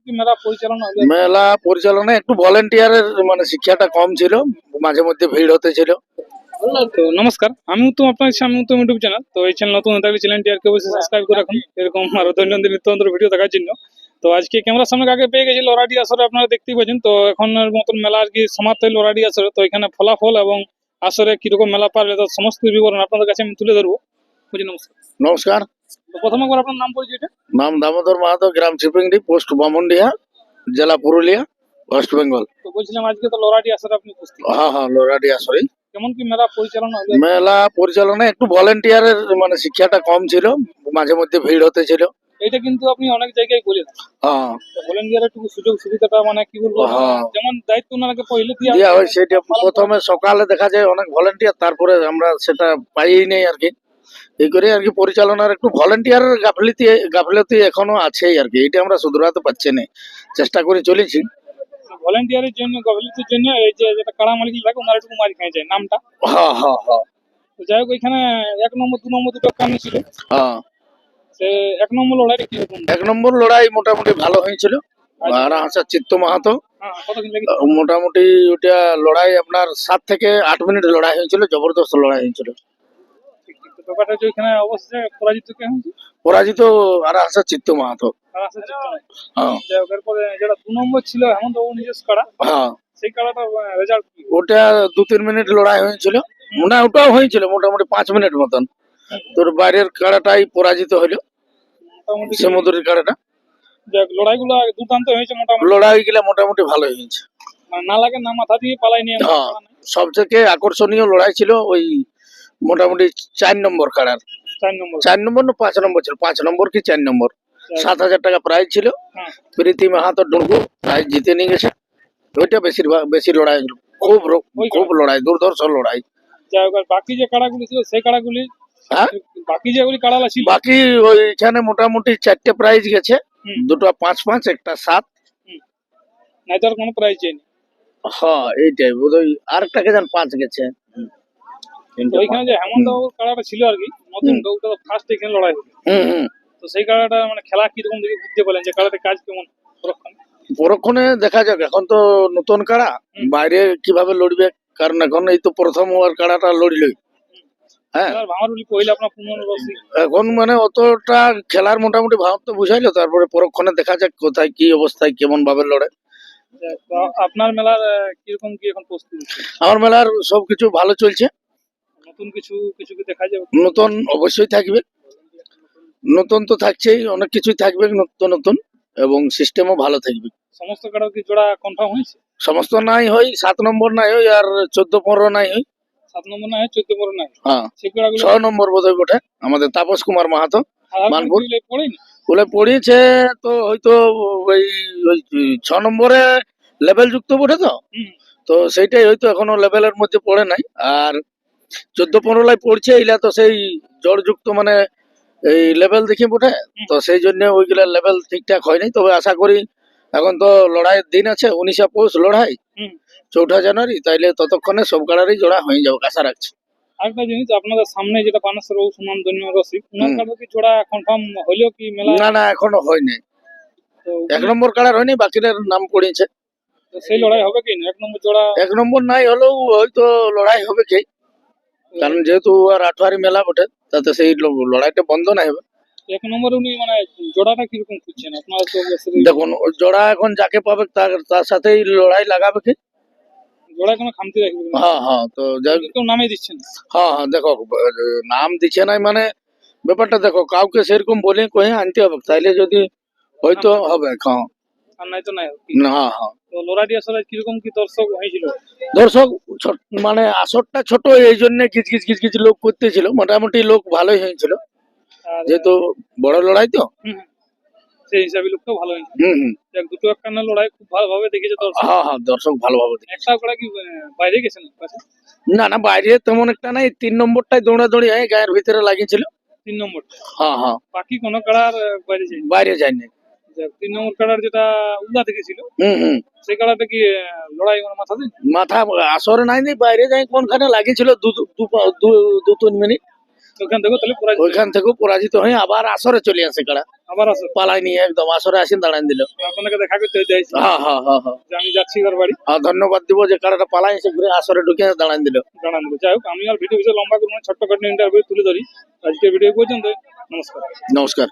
কি মেলা পরিচালনা হলো? মেলা পরিচালনা একটু ভলেন্টিয়ারের মানে শিক্ষাটা কম ছিল, মাঝে মধ্যে ভিড় হতে ছিল। তো নমস্কার, আমি উত্তম, আপনার আমি উত্তম ইউটিউব চ্যানেল। তো এই চ্যানেল নতুন হয়ে থাকলে চ্যানেলটি আর কি অবশ্যই সাবস্ক্রাইব করে রাখুন এরকম আরো দৈনন্দিন নিত্য নতুন ভিডিও দেখার জন্য। তো আজকে ক্যামেরার সামনে আগে পেয়ে গেছি লরাডি আসরে, আপনারা দেখতেই পাচ্ছেন। তো এখন মতন মেলা আর কি সমাপ্ত হলো লরাডি আসরে। তো এখানে ফলাফল এবং আসরে কিরকম মেলা পারলে তার সমস্ত বিবরণ আপনাদের কাছে আমি তুলে ধরবো। বুঝি, নমস্কার। নমস্কার, তো প্রথমে একবার আপনার নাম পরিচয়টা। নাম দামোদর মাহাতো, গ্রাম চিপিংডি, পোস্ট বামনডিহা, জেলা পুরুলিয়া, ওয়েস্ট বেঙ্গল। তো বলছিলাম আজকে তো লরাডি আসরে আপনি উপস্থিত, হ্যাঁ হ্যাঁ, লোরাডি আসরে। কেমন কি মেলা পরিচালনা হলো? মেলা পরিচালনা একটু ভলেন্টিয়ারের মানে শিক্ষাটা কম ছিল, মাঝে মধ্যে ভিড় হতে ছিল। এটা কিন্তু আপনি অনেক জায়গায় বলেন, হ্যাঁ ভলেন্টিয়ারের একটু সুযোগ সুবিধাটা মানে কি বলবো, হ্যাঁ, যেমন দায়িত্ব ওনাকে পहिले দিয়ে দেওয়া হয় সেটা। প্রথমে সকালে দেখা যায় অনেক ভলেন্টিয়ার, তারপরে আমরা সেটা পাইই নেই আর কি। এই করে আর কি পরিচালনার একটু ভলেন্টিয়ারের গাফিলতি এখনো আছেই আর কি। এটা আমরা শুধরাতে পারছি না, চেষ্টা করে চলেছি। ভলেন্টিয়ারের জন্য গভর্নমেন্টের জন্য এই যে যেটা কাড়া মালিক থাকে ওনার একটু মারি খেয়ে যায় নামটা। হ্যাঁ হ্যাঁ হ্যাঁ তো যাই হোক, এখানে 1 নম্বর 2 নম্বর দুটো কামি ছিল। হ্যাঁ। সে 1 নম্বর লড়াই কিরকম? 1 নম্বর লড়াই মোটামুটি ভালো হয়েছিল। আর হাসার চিত্ত মাহাতো হ্যাঁ, কতদিন লেগেছে? মোটামুটি ওটা লড়াই আপনার 7 থেকে 8 মিনিট লড়াই হয়েছিল, জবরদস্ত লড়াই হয়েছিল। ঠিক ঠিক। তো ব্যাপারটা হচ্ছে ওইখানে অবশ্যই পরাজিত কে হয়েছে? পরাজিত আর হাসার চিত্ত মাহাতো। আর আছে চিত্র নাই। হ্যাঁ যাই হোক, এরপরে যেটা 2 নম্বর ছিল হেমন্তবাবু নিজস্ব কাড়া, হ্যাঁ, সেই কাড়াটা রেজাল্ট কি? ওটা 2-3 মিনিট লড়াই হয়েছিল। না, ওটাও হয়েছিল মোটামুটি 5 মিনিট মতন। তোর বাইরের কাড়াটাই পরাজিত হলো, মোটামুটি সমুদ্রের কাড়াটা। যাই হোক, লড়াইগুলো দুর্দান্ত হয়েছে মোটামুটি। লড়াই গুলা মোটামুটি ভালোই হয়েছে। মানে না লাগে না মাথা দিয়ে পালাই নিয়ে এমন হ্যাঁ, কাড়া নাই। সবথেকে আকর্ষণীয় লড়াই ছিল ওই মোটামুটি 4 নম্বর কাড়ার। 4 নম্বর। 4 নম্বর না 5 নম্বর ছিল, 5 নম্বর কি 4 নম্বর। 7,000 টাকা প্রাইজ ছিল। হ্যাঁ, প্রীতি মাহাতো ডুঙ্গু প্রাইজ জিতে নিয়ে গেছে। ওইটা বেশি লড়াই হলো। খুব লড়াই, দুর্ধর্ষ লড়াই। যাই হোক, আর বাকি যে কাড়াগুলি ছিল সেই কাড়াগুলি, হ্যাঁ, বাকি যেগুলি কাড়ালা ছিল, বাকি ওইখানে মোটামুটি 4টে প্রাইজ গেছে। হুম, দুটো 5-5, একটা 7। নাই তো আর কোনো প্রাইজ চাইনি। হ্যাঁ, এইটাই বোধহয়। আরেকটাকে জান 5 গেছে। তো ওইখানে যে হেমন্ত বাবুর কাড়াটা ছিল আর কি নতুন, তো ওটা ফার্স্ট এখানে লড়াই হলো। হুম। তো সেই কাড়াটা মানে খেলা কিরকম দেখে বুঝতে পারলেন যে কাড়াতে কাজ কেমন পরক্ষণ? পরক্ষণে দেখা যাক, এখন তো নতুন কাড়া, বাইরে কিভাবে লড়বে। কারণ এখন এই তো প্রথম ওর কাড়াটা লড়লই। হ্যাঁ, খেলার ভাঙারুলি পহিলা আপনার পুনর্বসী। এখন মানে অতটা খেলার মোটামুটি ভাব তো বুঝাইলো, তারপরে পরক্ষণে দেখা যাক কোথায় কি অবস্থায় কেমন ভাবে লড়ে। তো আপনার মেলার কিরকম কি এখন প্রস্তুতি? আমার মেলার সবকিছু ভালো চলছে। নতুন কিছু কিছু কি দেখা যাবে? নতুন অবশ্যই থাকবে, নতুন তো থাকছেই, অনেক কিছুই থাকবে নতুন নতুন, এবং সিস্টেমও ভালো থাকবে। সমস্ত কাড়ার কি জোড়া কনফার্ম হয়েছে? সমস্ত নাই হই, 7 নম্বর নাই হই, আর 14-15 নাই হই। 7 নম্বর না হয় 14 নাই, হ্যাঁ, সেই কাড়াগুলো 6 নম্বর বোধহয় বটে, আমাদের তাপস কুমার মাহাতো আর মানপুর পড়েনি। বলে পড়িয়েছে। তো হয়তো ওই ওই 6 নম্বরে লেভেল যুক্ত বটে তো। হুম, তো সেইটাই হয়তো এখনো লেভেলের মধ্যে পড়ে নাই। আর 14-15 লাই পড়ছে, এগুলা তো সেই জড়যুক্ত মানে এই লেভেল দেখে বটে। তো সেই জন্য ওইগুলা লেভেল ঠিকঠাক হয়নি। তবে আশা করি এখন তো লড়াইয়ের দিন আছে, 19 পৌষ লড়াই, হুম। 4 জানুয়ারি, তাইলে ততক্ষণে সব কাড়ারই জোড়া হয়ে যাবে আশা রাখছি। আরেকটা জিনিস, আপনাদের সামনে যেটা বানেশ্বর বাবু সুনাম ধন্য রসিক, ওনার কাছে কি জোড়া কনফার্ম হইলো কি মেলা? না, এখনো হয়নি। তো 1 নম্বর কাড়ার হয়নি, বাকিদের নাম পড়েছে। তো সেই লড়াই হবে কি না 1 নম্বর জোড়া? 1 নম্বর নাই হলেও হয়তো লড়াই হবে কি, কারণ যেহেতু আর আঠোয়ারি মেলা বটে, তাতে সেই লড়াইটা বন্ধ নাই হবে। 1 নম্বর উনি মানে জোড়াটা কিরকম খুঁজছেন আপনারা? তো দেখুন, ওই জোড়া এখন যাকে পাবে তার সাথেই লড়াই লাগাবে কি। জোড়া কোনো খামতি রাখবে না? হ্যাঁ, তো কেউ নামে দিচ্ছেন? হ্যাঁ, দেখো, নাম দিচ্ছে নাই মানে ব্যাপারটা দেখো, কাউকে সেরকম বলে কয়ে আনতে হবে, তাইলে যদি হয়তো হবে। হ্যাঁ আর নাই তো নাই। হ্যাঁ। তো লড়াইটি আসলে কিরকম কি দর্শক হয়েছিল? দর্শক মানে আসরটা ছোট, এই জন্য গিজ লোক করতেছিল, মোটামুটি লোক ভালোই হয়েছিল, আর যেহেতু বড় লড়াই তো। সেই হিসাবে লোকটাও ভালো হয়েছে। হুম। দুটো একখানা লড়াই খুব ভালোভাবে দেখেছে দর্শক। হ্যাঁ, দর্শক ভালোভাবে দেখেছে। একটা করে কি বাইরে গেছেন? না, বাইরে তেমন একটা নাই। 3 নম্বরটাই দৌড়াদৌড়ি হয়, গায়ের ভিতরে লাগিয়েছিল। 3 নম্বর। হ্যাঁ, বাকি কোনো কাড়ার বাইরে যায়নি? বাইরে যায়নি। 3 নম্বর কাড়ার যেটা উল্লা দেখেছিল, হুম। সেই কাড়াটা কি লড়াই মানে মাথা মাথা আসরে নাই, বাইরে যাই কোনখানে লাগিয়েছিল 2-3 মিনিট। ওখান থেকে তাহলে পরাজিত ওইখান থেকেও পরাজিত হয়ে আবার আসরে চলে আসে কারা, আবার আসো পালাই নিয়ে একদম আসরে আসেন দাঁড়ান দিল। আপনাকে দেখা করতে চাইছি হ্যাঁ হ্যাঁ হ্যাঁ হ্যাঁ, যে আমি যাচ্ছি এবার বাড়ি আর ধন্যবাদ দিব যে কারাটা পালাই এসে ঘুরে আসরে ঢুকে দাঁড়ান দিল। জানান দেবো। যাই হোক আমি আর ভিডিও বিষয়ে লম্বা করবো না, ছোট্ট খাটো ইন্টারভিউ তুলে ধরি আজকে ভিডিও পর্যন্ত। নমস্কার। নমস্কার।